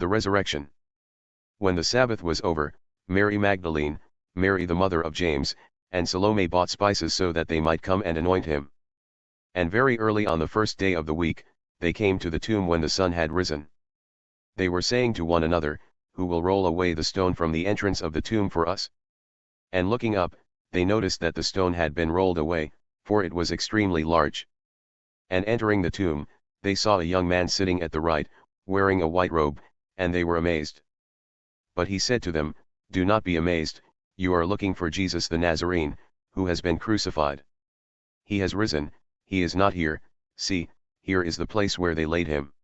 The resurrection. When the Sabbath was over, Mary Magdalene, Mary the mother of James, and Salome bought spices so that they might come and anoint him. And very early on the first day of the week, they came to the tomb when the sun had risen. They were saying to one another, "Who will roll away the stone from the entrance of the tomb for us?" And looking up, they noticed that the stone had been rolled away, for it was extremely large. And entering the tomb, they saw a young man sitting at the right, wearing a white robe, and they were amazed. But he said to them, "Do not be amazed, you are looking for Jesus the Nazarene, who has been crucified. He has risen, he is not here, see, here is the place where they laid him.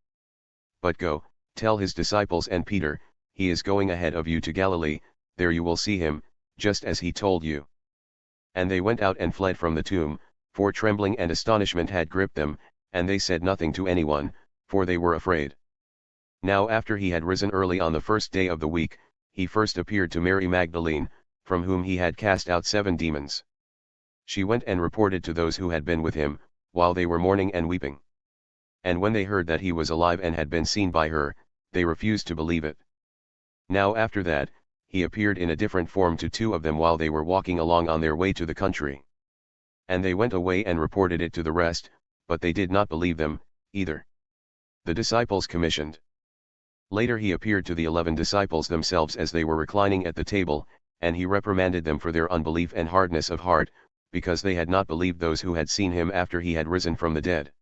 But go, tell his disciples and Peter, he is going ahead of you to Galilee, there you will see him, just as he told you." And they went out and fled from the tomb, for trembling and astonishment had gripped them, and they said nothing to anyone, for they were afraid. Now after he had risen early on the first day of the week, he first appeared to Mary Magdalene, from whom he had cast out 7 demons. She went and reported to those who had been with him, while they were mourning and weeping. And when they heard that he was alive and had been seen by her, they refused to believe it. Now after that, he appeared in a different form to 2 of them while they were walking along on their way to the country. And they went away and reported it to the rest, but they did not believe them, either. The disciples commissioned. Later he appeared to the 11 disciples themselves as they were reclining at the table, and he reprimanded them for their unbelief and hardness of heart, because they had not believed those who had seen him after he had risen from the dead.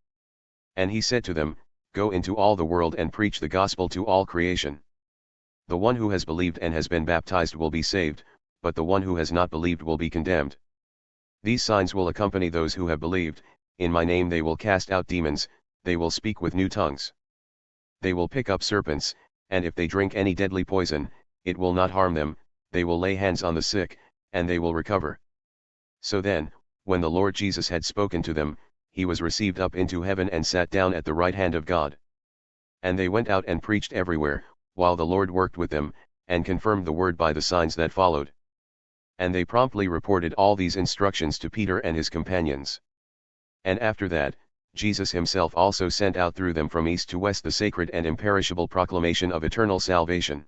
And he said to them, "Go into all the world and preach the gospel to all creation. The one who has believed and has been baptized will be saved, but the one who has not believed will be condemned. These signs will accompany those who have believed, in my name they will cast out demons, they will speak with new tongues. They will pick up serpents, and if they drink any deadly poison, it will not harm them, they will lay hands on the sick, and they will recover." So then, when the Lord Jesus had spoken to them, he was received up into heaven and sat down at the right hand of God. And they went out and preached everywhere, while the Lord worked with them, and confirmed the word by the signs that followed. And they promptly reported all these instructions to Peter and his companions. And after that, Jesus himself also sent out through them from east to west the sacred and imperishable proclamation of eternal salvation.